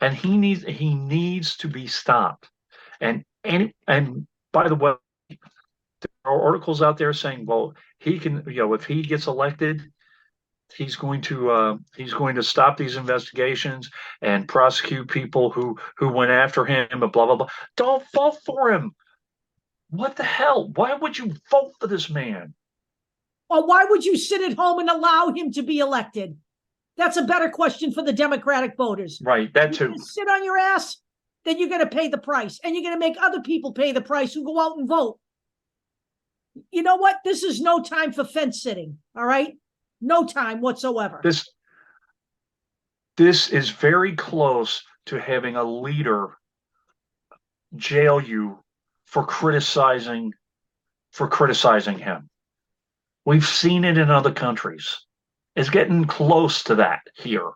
And he needs to be stopped. And by the way, there are articles out there saying, well, he can, if he gets elected, he's going to stop these investigations and prosecute people who went after him and blah blah blah. Don't vote for him. What the hell? Why would you vote for this man? Or why would you sit at home and allow him to be elected? That's a better question for the Democratic voters. Right, that too. You sit on your ass, then you're going to pay the price. And you're going to make other people pay the price who go out and vote. You know what? This is no time for fence sitting, all right? No time whatsoever. This is very close to having a leader jail you for criticizing him. We've seen it in other countries. It's getting close to that here.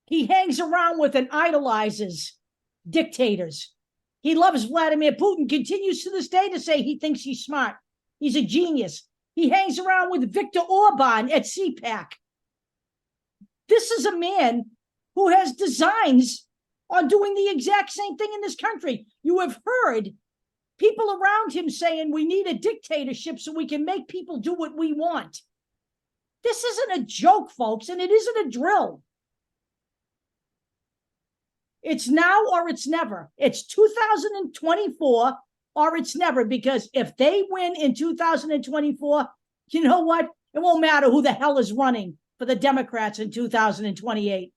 He hangs around with and idolizes dictators. He loves Vladimir Putin, continues to this day to say he thinks he's smart. He's a genius. He hangs around with Viktor Orban at CPAC. This is a man who has designs on doing the exact same thing in this country. You have heard people around him saying we need a dictatorship so we can make people do what we want. This isn't a joke, folks, and it isn't a drill. It's now or it's never. It's 2024 or it's never, because if they win in 2024, you know what? It won't matter who the hell is running for the Democrats in 2028.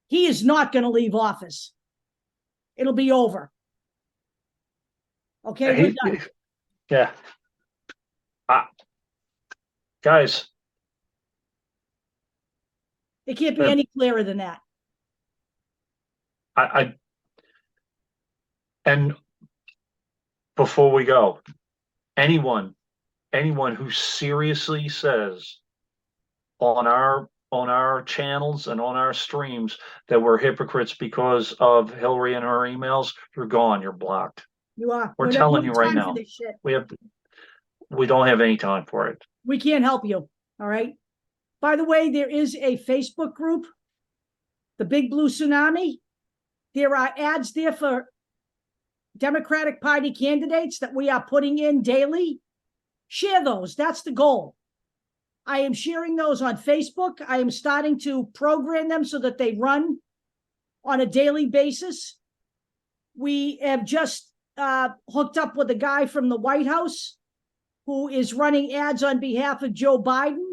He is not going to leave office. It'll be over. Okay, we're done. Yeah. Guys. It can't be any clearer than that. And before we go, anyone who seriously says on our channels and on our streams that we're hypocrites because of Hillary and her emails, you're gone. You're blocked. You are. We're telling you right now. We don't have any time for it. We can't help you. All right. By the way, there is a Facebook group, the Big Blue Tsunami. There are ads there for Democratic Party candidates that we are putting in daily. Share those. That's the goal. I am sharing those on Facebook. I am starting to program them so that they run on a daily basis. We have just hooked up with a guy from the White House who is running ads on behalf of Joe Biden.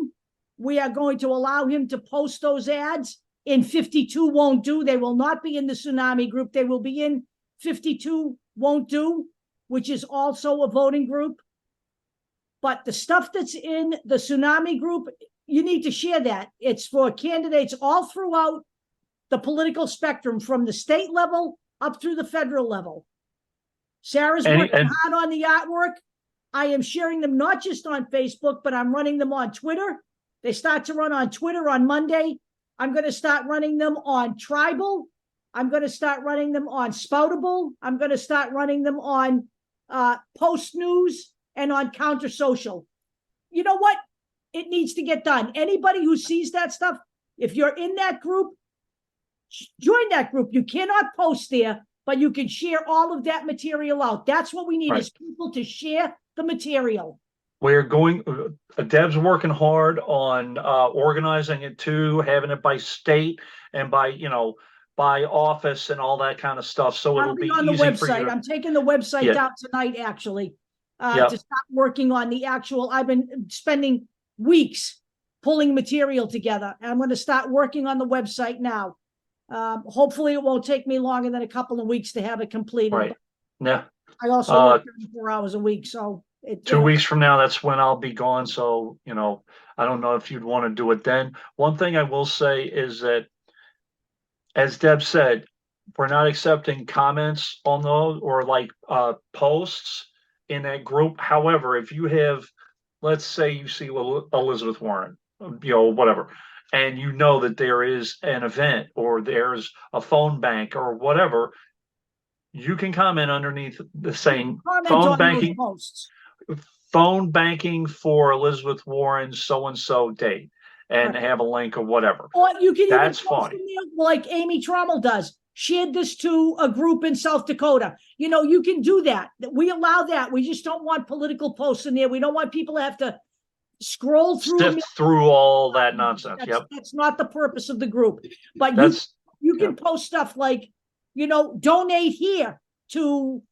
We are going to allow him to post those ads in 52 Won't Do. They will not be in the Tsunami group. They will be in 52 Won't Do, which is also a voting group. But the stuff that's in the Tsunami group, you need to share that. It's for candidates all throughout the political spectrum, from the state level up through the federal level. Sarah's working hard on the artwork. I am sharing them not just on Facebook, but I'm running them on Twitter. They start to run on Twitter on Monday. I'm going to start running them on Tribal. I'm going to start running them on Spoutable. I'm going to start running them on Post News and on Counter Social. You know what? It needs to get done. Anybody who sees that stuff, if you're in that group, join that group. You cannot post there, but you can share all of that material out. That's what we need, is people to share the material. We're going, Deb's working hard on organizing it too, having it by state and by office and all that kind of stuff. So it'll be on the easy website. for you. I'm taking the website down tonight, actually, to start working on the actual. I've been spending weeks pulling material together, and I'm going to start working on the website now. Hopefully it won't take me longer than a couple of weeks to have it completed. Right. Yeah. I also work 34 hours a week, so 2 weeks from now, that's when I'll be gone. So, I don't know if you'd want to do it then. One thing I will say is that, as Deb said, we're not accepting comments on those or posts in that group. However, if you have, let's say you see Elizabeth Warren, whatever, and you know that there is an event or there's a phone bank or whatever, you can comment underneath the saying phone banking for Elizabeth Warren's so-and-so date, and have a link or whatever. Or you can That's even post fine. Like Amy Trommel does. Shared this to a group in South Dakota. You can do that. We allow that. We just don't want political posts in there. We don't want people to have to scroll through. Sift through all that nonsense. That's not the purpose of the group. But you can post stuff like, donate here to,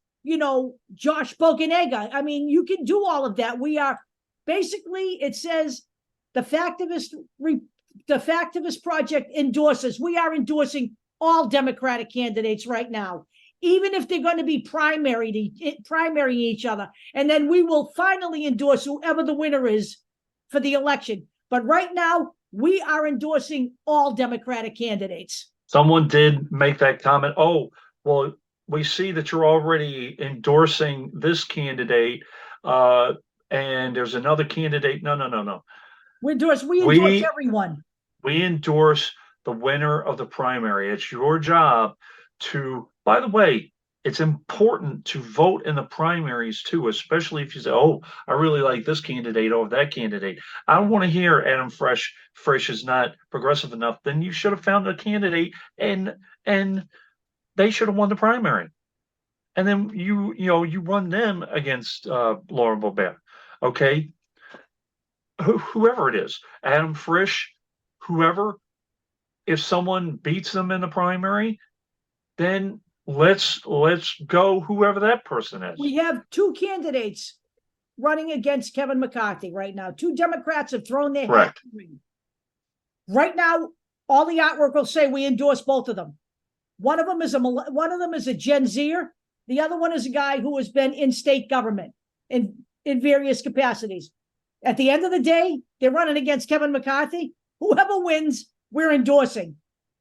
Josh Boganega. I mean, you can do all of that. We are basically, it says the Factivist Project endorses. We are endorsing all Democratic candidates right now, even if they're going to be primarying each other. And then we will finally endorse whoever the winner is for the election. But right now, we are endorsing all Democratic candidates. Someone did make that comment. Oh, well, we see that you're already endorsing this candidate, and there's another candidate. No. We endorse everyone. We endorse the winner of the primary. It's your job to, by the way, it's important to vote in the primaries too, especially if you say, oh, I really like this candidate over that candidate. I don't want to hear Adam Frisch is not progressive enough. Then you should have found a candidate and they should have won the primary. and then you run them against Laura Boebert, okay? Whoever it is, Adam Frisch, whoever, if someone beats them in the primary, then let's go whoever that person is. We have two candidates running against Kevin McCarthy right now. Two Democrats have thrown their hat in the ring. Right now, all the artwork will say we endorse both of them. One of them is a Gen Zer. The other one is a guy who has been in state government in various capacities. At the end of the day, they're running against Kevin McCarthy. Whoever wins, we're endorsing.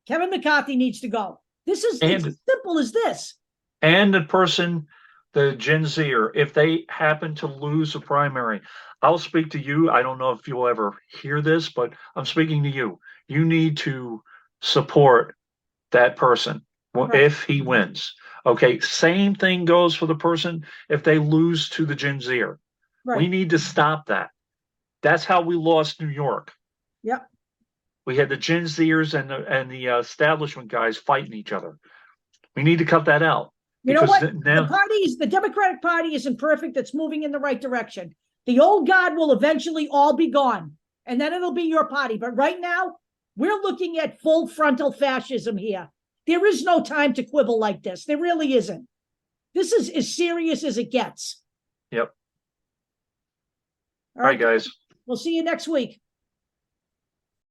Kevin McCarthy needs to go. It's as simple as this. And the Gen Zer, if they happen to lose a primary, I'll speak to you. I don't know if you'll ever hear this, but I'm speaking to you. You need to support that person if he wins. Okay, same thing goes for the person if they lose to the Gen Zer. Right. We need to stop that. That's how we lost New York. Yep. We had the Gen Zers and the establishment guys fighting each other. We need to cut that out. You know what? The Democratic Party isn't perfect. It's moving in the right direction. The old guard will eventually all be gone, and then it'll be your party. But right now, we're looking at full frontal fascism here. There is no time to quibble like this. There really isn't. This is as serious as it gets. Yep. All right, guys. We'll see you next week.